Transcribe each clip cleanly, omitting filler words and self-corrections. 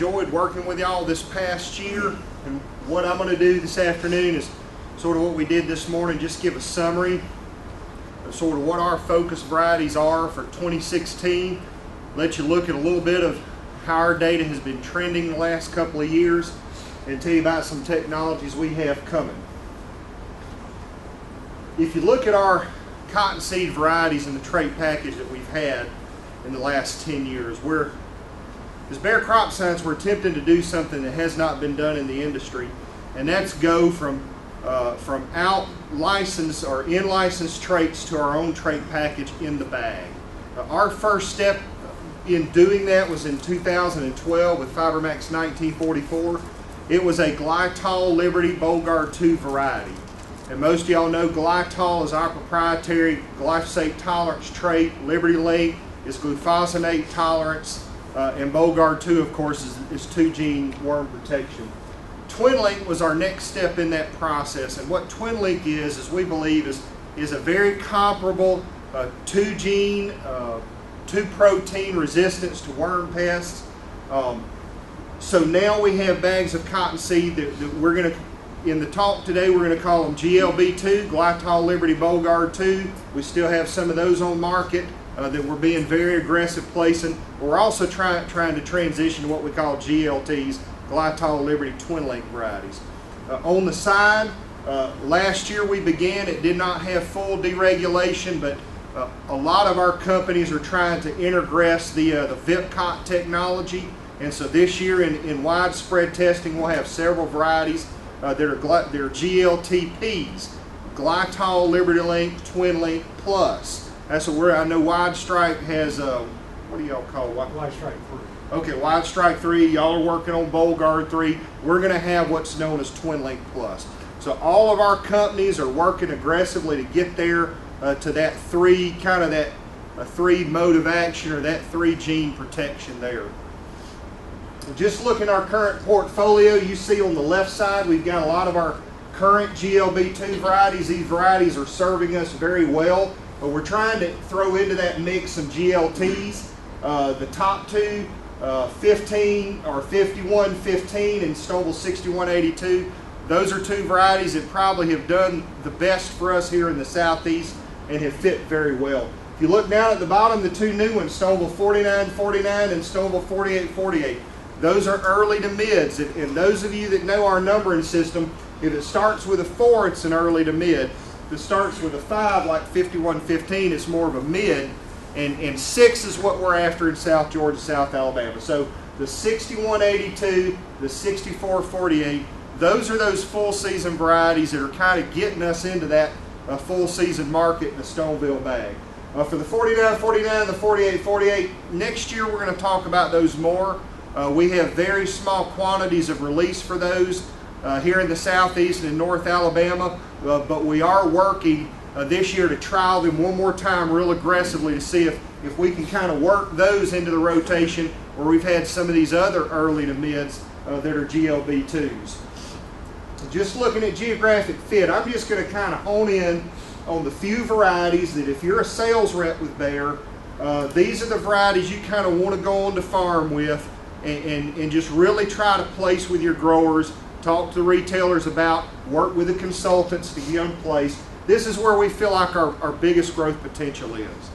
enjoyed working with y'all this past year. And what I'm going to do this afternoon is sort of what we did this morning, just give a summary of sort of what our focus varieties are for 2016. Let you look at a little bit of how our data has been trending the last couple of years and tell you about some technologies we have coming. If you look at our cottonseed varieties in the trait package that we've had in the last 10 years, as Bayer Crop Science, we're attempting to do something that has not been done in the industry, and that's go from out-licensed or in-licensed traits to our own trait package in the bag. Our first step in doing that was in 2012 with FiberMax 1944. It was a Glytol Liberty Bollgard 2 variety. And most of y'all know Glytol is our proprietary glyphosate tolerance trait. Liberty Link is glufosinate tolerance. And Bollgard 2, of course, is 2-gene worm protection. TwinLink was our next step in that process. And what TwinLink is we believe is a very comparable 2-gene, 2-protein resistance to worm pests. So now we have bags of cottonseed that we're going to, in the talk today, we're going to call them GLB2, Glytol Liberty Bollgard 2. We still have some of those on market that we're being very aggressive placing. We're also trying to transition to what we call GLTs, Glytol Liberty TwinLink varieties. On the side, last year we began, it did not have full deregulation, but a lot of our companies are trying to integrate the VIPCOT technology. And so this year in widespread testing, we'll have several varieties that are GLTPs, Glytol Liberty Link TwinLink Plus. That's what I know Wide Strike has, what do y'all call it? Wide Strike 3. Okay, Wide Strike 3, y'all are working on Bollgard 3. We're going to have what's known as TwinLink Plus. So all of our companies are working aggressively to get there to that 3, kind of that 3 mode of action or that 3-gene protection there. Just looking at our current portfolio, you see on the left side we've got a lot of our current GLB2 varieties. These varieties are serving us very well, but we're trying to throw into that mix some GLTs. The top two, 15 or 5115 and Stoneville 6182. Those are 2 varieties that probably have done the best for us here in the southeast and have fit very well. If you look down at the bottom, the 2 new ones, Stoneville 4949 and Stoneville 4848. Those are early to mids, and those of you that know our numbering system, if it starts with a 4, it's an early to mid. If it starts with a 5, like 5115, it's more of a mid, and 6 is what we're after in South Georgia, South Alabama. So the 6182, the 6448, those are those full season varieties that are kind of getting us into that full season market in the Stoneville bag. For the 4949, the 4848, next year we're going to talk about those more. We have very small quantities of release for those here in the southeast and in North Alabama, but we are working this year to trial them one more time real aggressively to see if we can kind of work those into the rotation where we've had some of these other early to mids that are GLB2s. Just looking at geographic fit, I'm just going to kind of hone in on the few varieties that if you're a sales rep with Bayer, these are the varieties you kind of want to go on the farm with and just really try to place with your growers, talk to the retailers about, work with the consultants to get them placed. This is where we feel like our biggest growth potential is.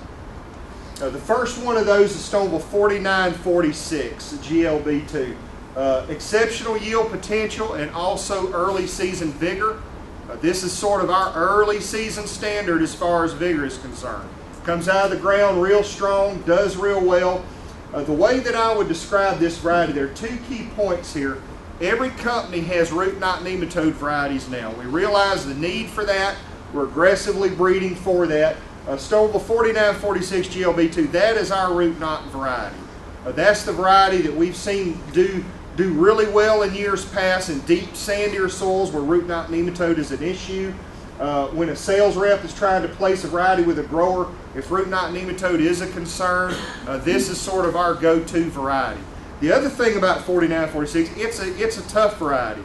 The first one of those is Stoneville 4946, GLB2. Exceptional yield potential and also early season vigor. This is sort of our early season standard as far as vigor is concerned. Comes out of the ground real strong, does real well. The way that I would describe this variety, there are 2 key points here. Every company has root knot nematode varieties now. We realize the need for that. We're aggressively breeding for that. Stoneville 4946 GLB2, that is our root knot variety. That's the variety that we've seen do really well in years past in deep, sandier soils where root knot nematode is an issue. When a sales rep is trying to place a variety with a grower, if root knot nematode is a concern, this is sort of our go-to variety. The other thing about 4946, it's a tough variety.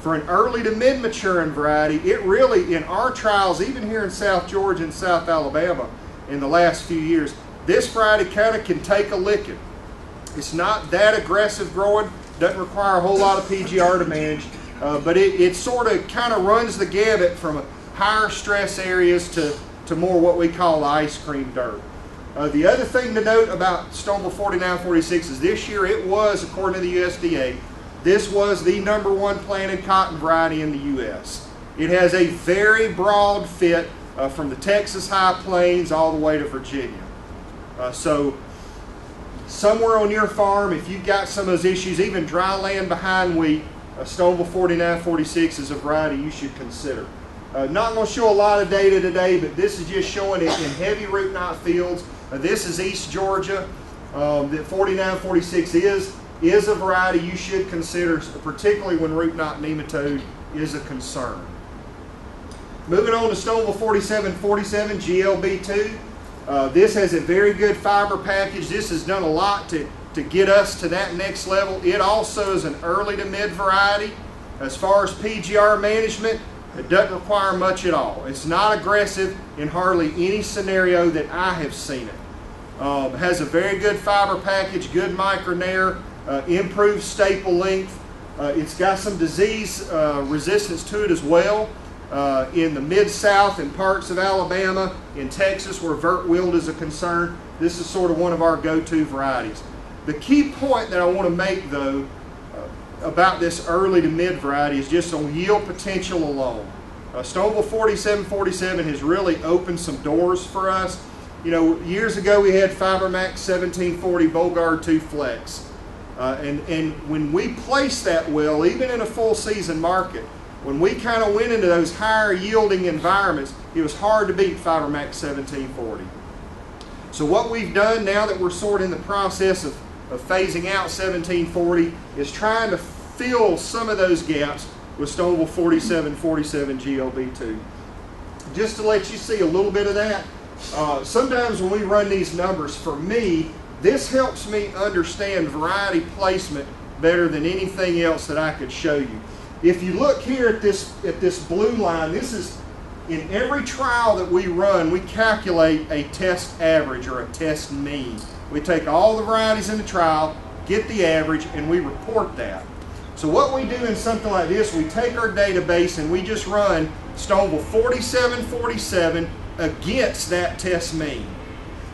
For an early to mid-maturing variety, it really, in our trials, even here in South Georgia and South Alabama in the last few years, this variety kind of can take a licking. It's not that aggressive growing, Doesn't require a whole lot of PGR to manage, but it sort of kind of runs the gamut from higher stress areas to more what we call the ice cream dirt. The other thing to note about Stoneville 4946 is this year it was, according to the USDA, this was the #1 planted cotton variety in the U.S. It has a very broad fit from the Texas High Plains all the way to Virginia. So somewhere on your farm, if you've got some of those issues, even dry land behind wheat, Stoneville 4946 is a variety you should consider. Not going to show a lot of data today, but this is just showing it in heavy root knot fields. This is East Georgia. The 4946 is a variety you should consider, particularly when root knot nematode is a concern. Moving on to Stoneville 4747 GLB2. This has a very good fiber package. This has done a lot to get us to that next level. It also is an early to mid variety. As far as PGR management, it doesn't require much at all. It's not aggressive in hardly any scenario that I have seen it. Has a very good fiber package, good micronair, improved staple length. It's got some disease resistance to it as well. In the Mid-South and parts of Alabama, in Texas where vert wilt is a concern, this is sort of one of our go-to varieties. The key point that I want to make though about this early to mid variety is just on yield potential alone. Stoneville 4747 has really opened some doors for us. You know, years ago we had FiberMax 1740 Bollgard 2 Flex. And when we placed that well, even in a full season market, when we kind of went into those higher yielding environments, it was hard to beat FiberMax 1740. So what we've done now that we're sort of in the process of phasing out 1740 is trying to fill some of those gaps with Stoneville 4747 GLB2. Just to let you see a little bit of that, sometimes when we run these numbers, for me, this helps me understand variety placement better than anything else that I could show you. If you look here at this blue line, this is in every trial that we run, we calculate a test average or a test mean. We take all the varieties in the trial, get the average, and we report that. So what we do in something like this, we take our database and we just run Stoneville 4747 against that test mean.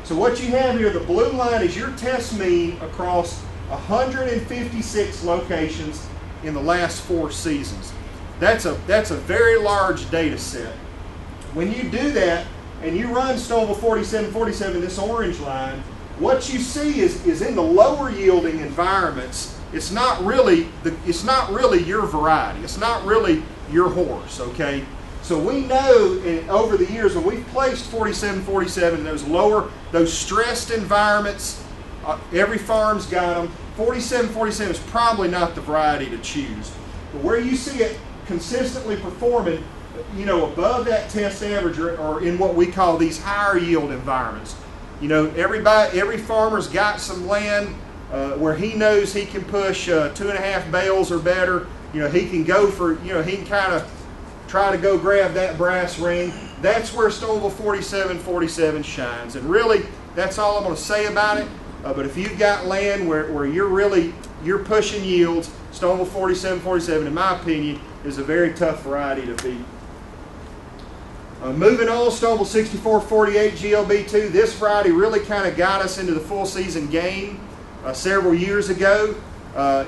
So what you have here, the blue line is your test mean across 156 locations in the last 4 seasons. That's a very large data set. When you do that and you run Stoneville 4747, this orange line, what you see is in the lower yielding environments, it's not really your variety. It's not really your horse, okay? So we know over the years when we've placed 4747 in those stressed environments, every farm's got them. 4747 is probably not the variety to choose. But where you see it consistently performing, you know, above that test average or in what we call these higher yield environments. You know, every farmer's got some land where he knows he can push 2.5 bales or better. You know, he can go for, you know, he can kind of try to go grab that brass ring. That's where Stoneville 4747 shines. And really, that's all I'm going to say about it. But if you've got land where you're pushing yields, Stoneville 4747, in my opinion, is a very tough variety to beat. Moving on, Stoneville 6448 GLB2. This variety really kind of got us into the full season game several years ago.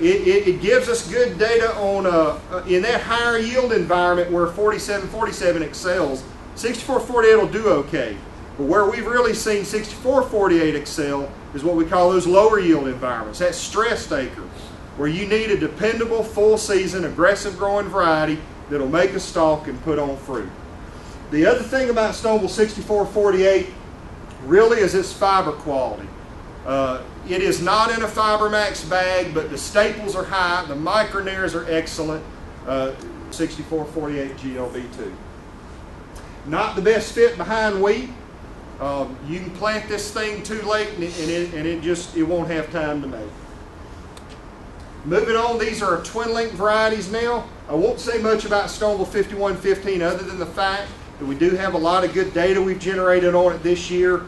It gives us good data on in that higher yield environment where 4747 excels. 6448 will do okay. But where we've really seen 6448 excel is what we call those lower yield environments. That's stressed acre, where you need a dependable full season aggressive growing variety that'll make a stalk and put on fruit. The other thing about Stoneville 6448 really is its fiber quality. It is not in a FiberMax bag, but the staples are high, the micronairs are excellent. 6448 GLB2. Not the best fit behind wheat. You can plant this thing too late and it won't have time to make. Moving on, these are our twin link varieties now. I won't say much about Stoneville 5115 other than the fact that we do have a lot of good data we've generated on it this year.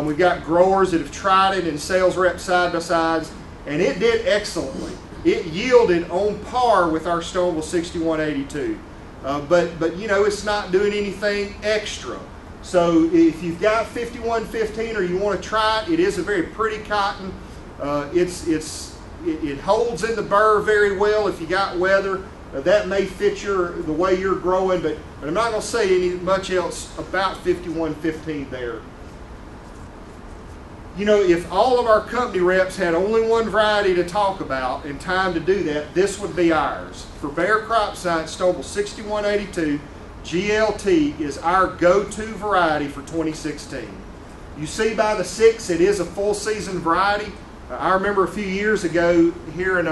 We've got growers that have tried it and sales reps side by sides, and it did excellently. it yielded on par with our Stoneville 6182. But you know, it's not doing anything extra. So if you've got 5115 or you want to try it, it is a very pretty cotton. It holds in the burr very well if you got weather. That may fit the way you're growing, but I'm not going to say much else about 5115 there. You know, if all of our company reps had only one variety to talk about and time to do that, this would be ours. For Bayer Crop Science, Stoneville 6182 GLT is our go-to variety for 2016. You see by the 6, it is a full season variety. I remember a few years ago hearing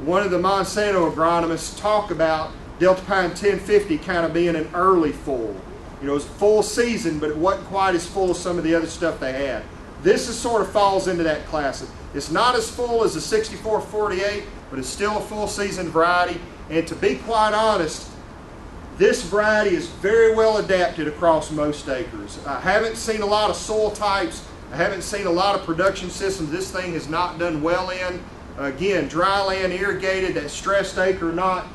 one of the Monsanto agronomists talk about Delta Pine 1050 kind of being an early full. You know, it was full season, but it wasn't quite as full as some of the other stuff they had. This is sort of falls into that class. It's not as full as the 6448, but it's still a full season variety. And to be quite honest, this variety is very well adapted across most acres. I haven't seen a lot of soil types. I haven't seen a lot of production systems this thing has not done well in. Again, dry land, irrigated, that stressed acre or not,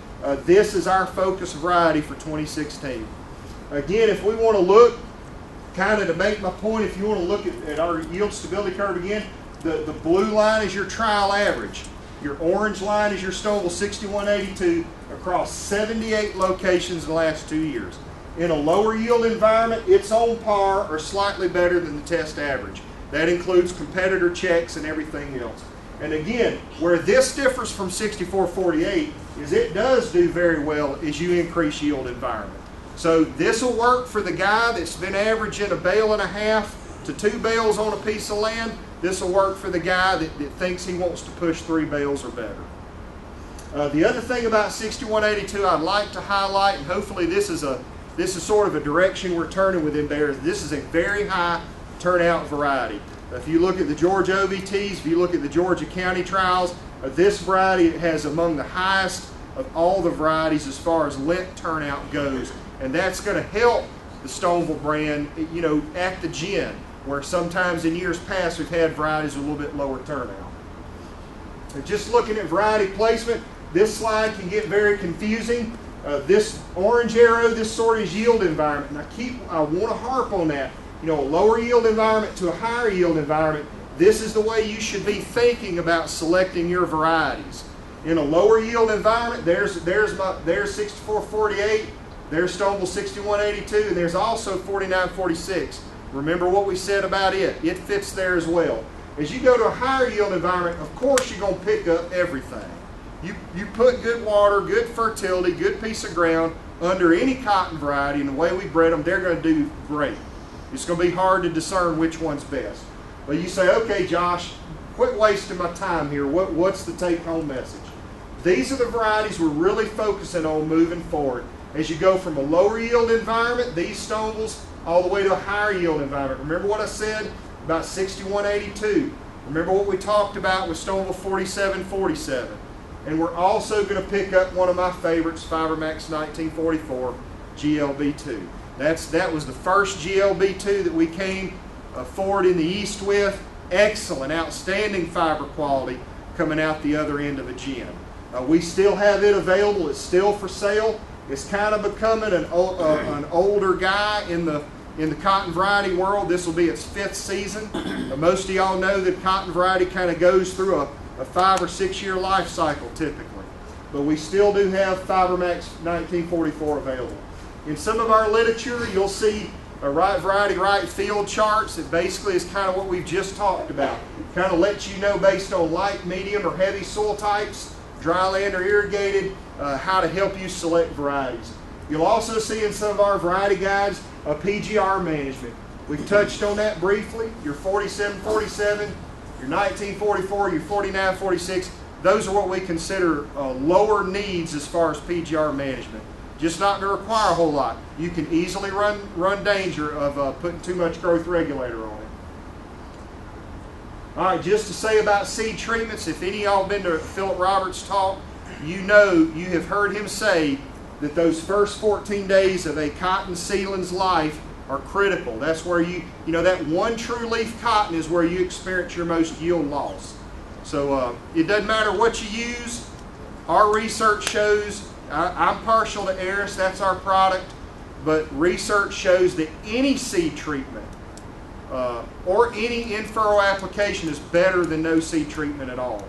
this is our focus variety for 2016. Again, if we want to look, kind of to make my point, if you want to look at our yield stability curve again, the blue line is your trial average. Your orange line is your Stoneville 6182 across 78 locations in the last 2 years. In a lower yield environment, it's on par or slightly better than the test average. That includes competitor checks and everything else. And again, where this differs from 6448 is it does do very well as you increase yield environment. So this will work for the guy that's been averaging 1.5 bales to 2 bales on a piece of land. This will work for the guy that thinks he wants to push 3 bales or better. The other thing about 6182 I'd like to highlight, and hopefully this is sort of a direction we're turning within Bayer, this is a very high turnout variety. If you look at the Georgia OVTs, if you look at the Georgia County trials, this variety has among the highest of all the varieties as far as lint turnout goes. And that's going to help the Stoneville brand, you know, at the gin, where sometimes in years past we've had varieties with a little bit lower turnout. And just looking at variety placement, this slide can get very confusing. This orange arrow, this sort of yield environment, and I want to harp on that. You know, a lower yield environment to a higher yield environment, this is the way you should be thinking about selecting your varieties. In a lower yield environment, there's 6448, there's Stoneville 6182, and there's also 4946. Remember what we said about it. It fits there as well. As you go to a higher yield environment, of course you're going to pick up everything. You put good water, good fertility, good piece of ground under any cotton variety, and the way we bred them, they're going to do great. It's going to be hard to discern which one's best. But you say, okay, Josh, quit wasting my time here. What's the take-home message? These are the varieties we're really focusing on moving forward. As you go from a lower yield environment, these Stonevilles, all the way to a higher yield environment. Remember what I said about 6182. Remember what we talked about with Stoneville 4747. And we're also going to pick up one of my favorites, FiberMax 1944 GLB2. That was the first GLB2 that we came forward in the East with. Excellent, outstanding fiber quality coming out the other end of a gin. We still have it available. It's still for sale. It's kind of becoming an older guy in the cotton variety world. This will be its 5th season. Most of y'all know that cotton variety kind of goes through a 5 or 6 year life cycle typically. But we still do have FiberMax 1944 available. In some of our literature, you'll see a right variety, right field charts that basically is kind of what we've just talked about. Kind of lets you know based on light, medium, or heavy soil types, dry land or irrigated, how to help you select varieties. You'll also see in some of our variety guides a PGR management. We've touched on that briefly. Your 4747, your 1944, your 4946, those are what we consider lower needs as far as PGR management. Just not going to require a whole lot. You can easily run danger of putting too much growth regulator on it. All right, just to say about seed treatments, if any of y'all been to Philip Roberts' talk, you know, you have heard him say that those first 14 days of a cotton seedling's life are critical. That's where you know, that one true leaf cotton is where you experience your most yield loss. So it doesn't matter what you use. Our research shows, I'm partial to Eris, that's our product, but research shows that any seed treatment or any in-furrow application is better than no seed treatment at all.